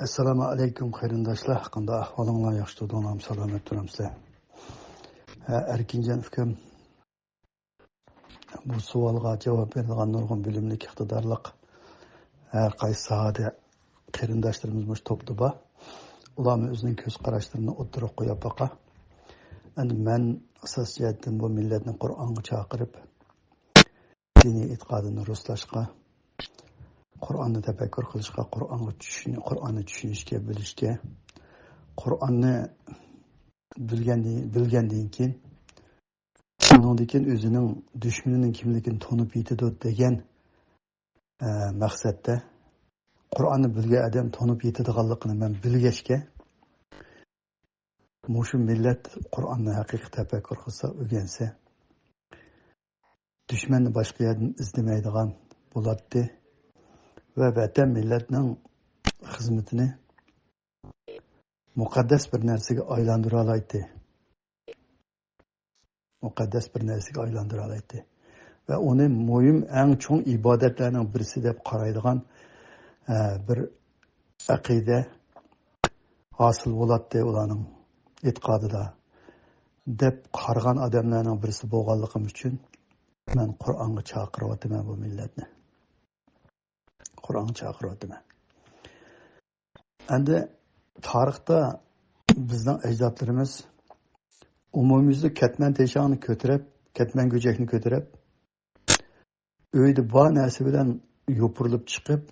Assalomu alaykum qarindoshlar. Qanday ahvolinglar? Yaxshi turibsizmi? Salomat turibsizlar? Erkinjon ukam bu savolga javob beradigan nurg'un bilimli, iqtidorli har qaysi sohada qarindoshlarimiz mush topdi bor. Ularni o'zining ko'z qarashlarini o'tirib qo'yib baqa. Endi men asosiyatdan bu millatni Qur'onga chaqirib, diniy e'tiqodini ruslashga, Qur'onni tafakkur qilishga, Qur'onni tushunishga, bilishga, Qur'onni bilgandan keyin undan keyin o'zining dushmanining kimligini tanib yetadi degan maqsadda Qur'onni bilgan odam tanib yetadiganligini men bilgachga mushu millat Qur'onni haqiqiy tafakkur qilsa, o'rgansa, dushmanni boshqa yerdan izlamaydigan bo'ladi va vatan millatning xizmatini muqaddas bir narsaga aylantira oladi. Muqaddas bir narsaga aylantira oladi. Va uni muhim, eng cho'ng ibodatlarning birisi deb qaraydigan bir aqida hosil bo'ladi ularning e'tiqodida deb qaragan odamlarning birisi bo'lganligim uchun men Qur'onga chaqiryapman bu millatni. Qur'onga chaqiryapman. Endi tarixda bizning ajdodlarimiz umumyuzlik ketman teshog'ini ko'tarib, ketman go'jakni ko'tarib, uyda bor narsa bilan yopirilib chiqib,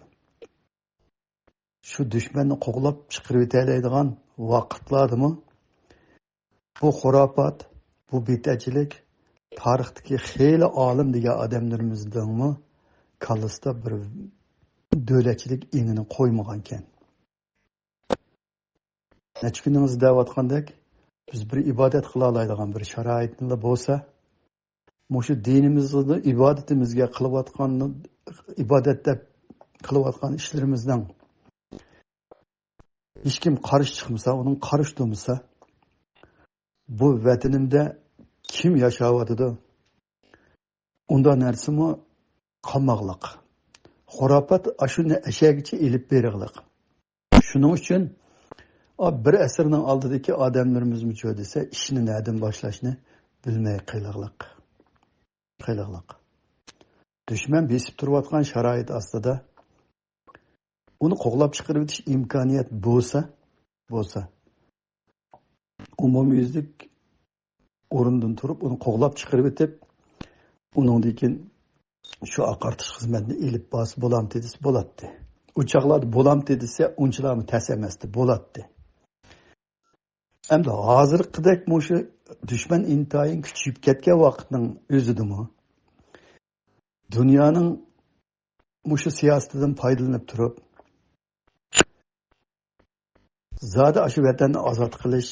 shu dushmanni qo'g'lab chiqarib o'taydigan vaqtlardimi bu xurofot, bu bid'atchilik tarixdagi xeyli olim degan odamlarimizdanmi kallasida bir davlatchilik ingini qo'ymagan ekan. Necha kunimiz deyotgandek, biz bir ibodat qila oladigan bir sharoitlar bo'lsa, mushu dinimizni, ibodatimizga qilayotgan ibodatda qilayotgan ishlarimizdan hech kim qarshi chiqmasa, uning qarshi turmasa, bu vatanimda kim yashayotidi? Unda narsami qolmoqliq. Xurofot ashuni ashagacha ilib beriqliq. Shuning uchun bir asrning oldidagi odamlarimiz mucho desa, ishni nerdan boshlashni bilmay qiyliqliq. Dushman besib turayotgan sharoit ostida uni qo'g'lab chiqarib o'tish imkoniyat bo'lsa, umumyuzlik o'rindan turib uni qo'g'lab chiqarib o'tib, undan keyin shu aqartish xizmatini ilib bosib bo'lamdi desa bo'ladi. Uchoqlarda bo'lamdi desa, unchalarmi tas emasdi, bo'ladi. Endi hozirgidek mushu dushman intayin kuchayib ketgan vaqtning o'zidimi dunyoning mushu siyosatidan foydalanib turib, zodi shu vatanni ozod qilish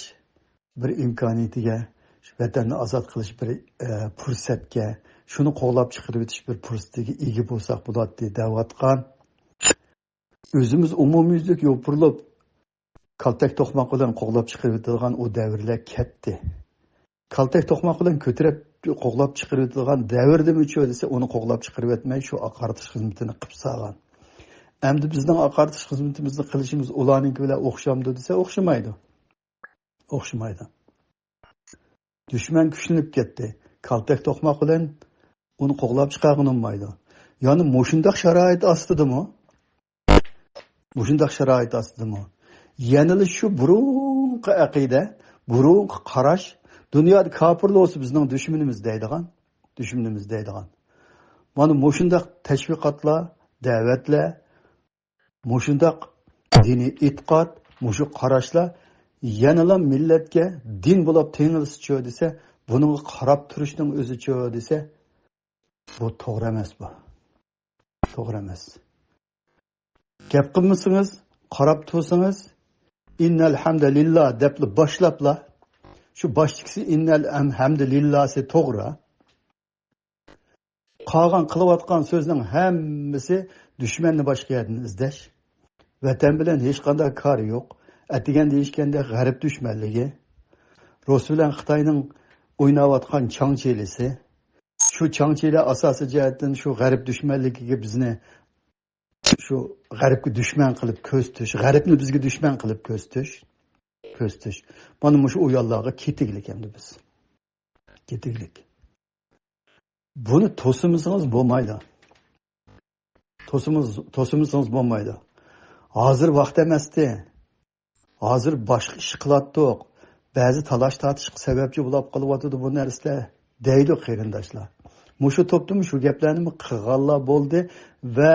bir imkoniyatiga, shu vatanni ozod qilish bir fursatga, shuni qo'g'lab chiqarib o'tish bir fursatiga ega bo'lsak bo'ladi deyotgan, o'zimiz umumyuzlik yopirilib kaltak to'qmoq bilan qo'g'lab chiqarib o'tadigan u davrlar ketdi. Kaltak to'qmoq bilan ko'tarib qo'g'lab chiqarib o'tadigan davrda mucho desa, uni qo'g'lab chiqarib o'tmay shu aqartish xizmatini qilib salgan. Endi bizning aqartish xizmatimizni qilishimiz ularningki bilan o'xshamdi desa, o'xshamaydi. Dushman kuchlanib ketdi. Kaltak to'qmoq bilan uni qo'g'lab chiqargan olmaydi. Ya'ni mushundaq sharoit ostidami? Yanili shu burunqi aqida, burunqi qarash, dunyoda kofirlar bo'lsa bizning dushmanimiz deydigan. Mana mushundaq tashviqotlar, da'vatlar, mushundaq diniy e'tiqod, mushu qarashlar yanila millatga din bo'lib tengilsiz desa, buningga qarab turishning o'zicha desa, bu to'g'ri emas bu. To'g'ri emas. Gap qilmasangiz, qarab tursangiz, innal hamdalillah deb boshlabla, shu boshlikisi innal hamdalillahsi to'g'ri. Qolgan qilayotgan so'zning hammasi dushmanni boshqa yerdan izlash. Vatan bilan hech qanday kori yo'q. Atigan deyishganda g'arb dushmanligi, Rus bilan Xitoyning o'ynayotgan changchilisi, shu changchilar asosiy jihatdan shu g'arb dushmanligiga bizni shu g'arbga dushman qilib ko'z tish, g'arbni bizga dushman qilib ko'z tish. Mana shu uyallarga ketiglik endi biz. Ketiglik. Buni to'simizimiz bo'lmaydi. To'simizimiz bo'lmaydi. Hozir vaqt emasdi. Hozir boshqa ish qilatdiq. Ba'zi talash tortishga sababchi bo'lib qolyotdi bu narsalar deydi qarindoshlar. Mushu to'pdimi shu gaplarni qilganlar bo'ldi va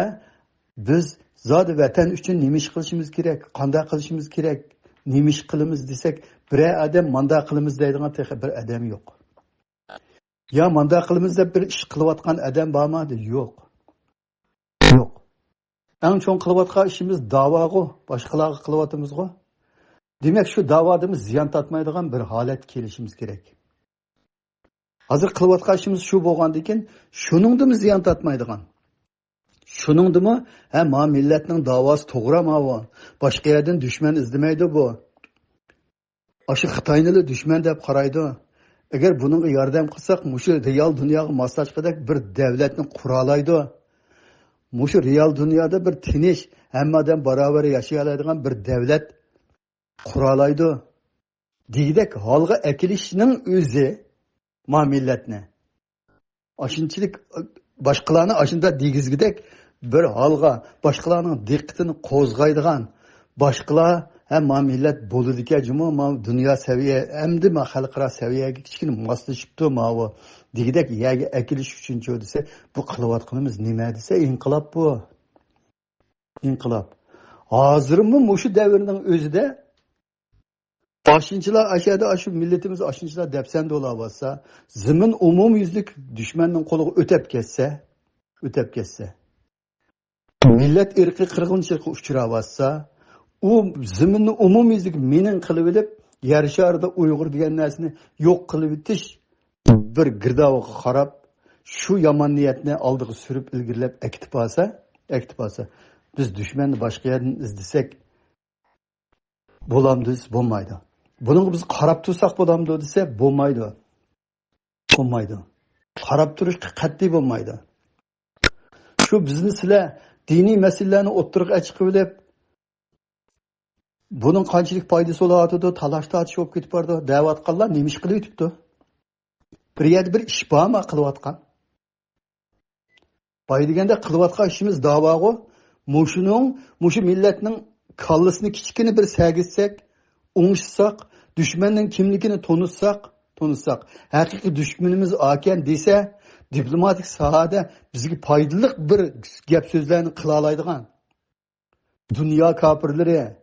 biz zodi vatan uchun nima ish qilishimiz kerak, qanday qilishimiz kerak, nima ish qilamiz desak, bir odam manda qilamiz deydigan bir odam yo'q. Ya manda qilamiz deb bir ish qilayotgan odam bormi? Yo'q. Yo'q. Eng cho'ng qilayotgan ishimiz da'vo-ku, boshqalarga qilyapmiz-ku. Demak, shu da'vodimiz ziyon tortmaydigan bir holat kelishimiz kerak. Hozir qilayotgan ishimiz shu bo'lgandan keyin, shuningdimi ziyon tortmaydigan. Shuningdimi, ma millatning da'vosi to'g'rimi bu? Boshqa yerdan dushman izlamaydi bu. Aşı Xitoyni dushman deb qaraydi. Agar bunga yordam qilsak, mushu real dunyoga moslashqidek bir davlatni qura oladi. Mushu real dunyoda bir tinch, hammadan barobar yashay oladigan bir davlat qura oladi. Deydek holga akilishning o'zi ma millatni. Ashunchalik boshqalarni ashunda degizgidek bir holga boshqalarning diqqatini qo'zg'aydigan boshqalar hamma millat bo'ladigan ma dunyo saviya hamda ma xalqaro saviyaga kichkina moslashibdi ma bu degidek yaga akilish uchun desa bu qilayotganimiz nima desa inqilob bu. Inqilob. Hozirmi mushu davrning o'zida Aşınçılar aşağıda aşı milletimiz aşınçılar depsende olsa, zimin umumyüzlük düşmanın kolu ötep kesse, millet ırkı kırgınçılıkı uçuravassa, o zimini umumyüzlük minin kılıbilip, yarışarda Uygur diyen nesini yok kılıbitiş, bir girdavı harap, şu yaman niyetine aldığı sürüp ilgirilip ekip alsa, biz düşmanı başka yerden izlesek, bulamdız, bulmaydı. Bunu biz qarab tursak bo'lamdi desa bo'lmaydi. Bo'lmaydi. Qarab turish qat'iy bo'lmaydi. Shu bizni sizlar diniy masalalarni o'ttirib chiqib bilib, buning qanchalik foydasi bo'ladi, talash tortish bo'lib ketib bordi. Da'vatqanlar nima ish qilib yutibdi? Bir yerda bir ish bormi qilayotgan? Boy deganda qilayotgan ishimiz da'voga, mushu millatning kallasini kichkina bir sagizsak, o'ngishsak, düşmanın kimligini tanıtsak, haqiqiy düşmanımız aken dese, diplomatik sahada bizga foydali bir gap so'zlarni qila oladigan. Dunyo kafirlari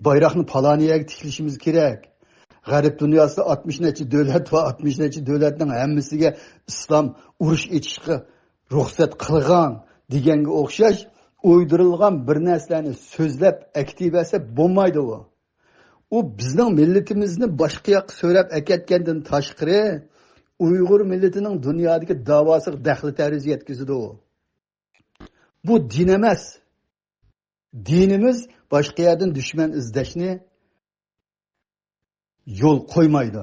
bayroqni paloniyaga tiklishimiz kerak. G'arb dunyosida 60 necha davlat va 60 necha davlatning hammasiga islom urush etishga ruxsat qilgan deganga o'xshash o'ydirilgan bir narsalarni so'zlab aktivasi bo'lmaydi u. O bizning millatimizni boshqa yoqqa so'rab aketgandan tashqari Uyg'ur millatining dunyodagi davosiga daxli tarz yetkazadi u. Bu din emas. Dinimiz boshqa yerdan dushman izlashni yo'l qo'ymaydi.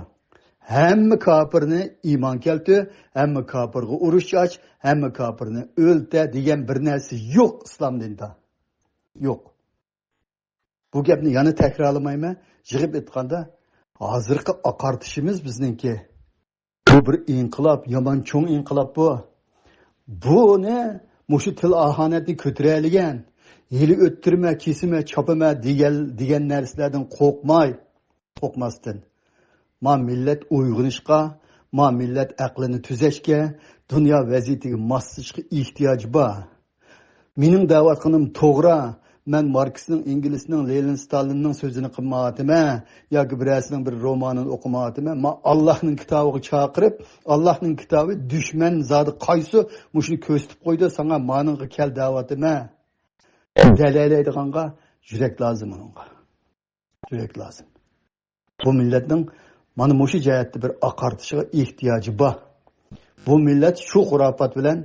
Hamma kofirni iymon keltir, hamma kofirga urush och, hamma kofirni o'lta degan bir narsa yo'q islom dinida. Yo'q. Bu gapni yana takrorlamayman. Yig'ib aytganda, hozirgi oqartishimiz bizningki. Bu bir inqilob, yomon cho'ng inqilob bu. Buni mushu til ahonatni ko'taradigan, yili o'ttirma, kesima, chopima degan narsalardan qo'rqmasdan. Ma millat uyg'onishga, ma millat aqlini tuzashga, dunyo vaziyatiga moslashishga ehtiyoji bor. Mening da'vatqinim to'g'ri. Men Marksning, Inglizning, Lenin, Stalinning so'zini qilmadim-a, yoki birasining bir romanini o'qimadim-a. Men Allohning kitobiga chaqirib, Allohning kitobi dushman zodi qaysi mushuni ko'rsatib qo'ydi, sana maninga kel da'vatim-a. Dalalaydiganga yurak lozim unga. Yurak lozim. Bu millatning mana mushu jihatda bir oqartishiga ehtiyoji bor. Bu millat shu xurofat bilan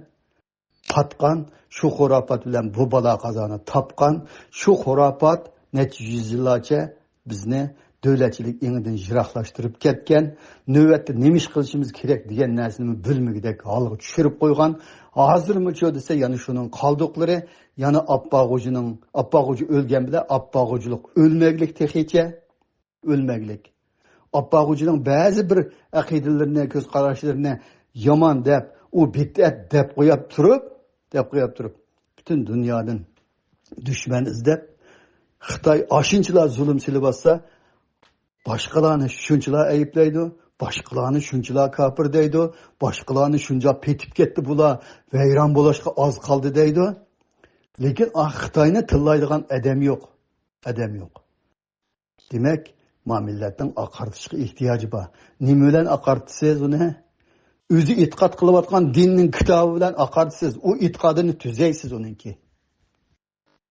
patqan, shu xurofat bilan bu balo qazoni topgan, shu xurofat necha yüzyillarcha bizni davlatchilik еңіден jiroqlashtirib ketgan, navbatda nima ish qilishimiz kerak degan narsani bilmagidek holga tushirib qo'ygan. Hozirmi shu desa, yana shuning qoldiqlari, yana Appag'o'ji o'lgan bilan Appag'o'jilik o'lmaglik texicha, o'lmaglik. Appag'o'jining ba'zi bir aqidalarini, ko'z qarashlarini yomon deb, u bid'at deb qo'yib turib, butun dunyodan dushman izlab, Xitoy ashunchalar zulm silib olsa, boshqalarni shunchalar ayblaydi, boshqalarni shunchalar kafir deydi, boshqalarni shuncha petib ketdi bular, vayron bo'lishga oz qoldi deydi. Lekin Xitoyni tillaydigan odam yo'q. Demak, millatning aqartishga ehtiyoji bor. Nima bilan aqartisiz uni? O'zi e'tiqod qilayotgan dinning kitobi bilan aqartisiz. U e'tiqodini tuzaysiz uningki.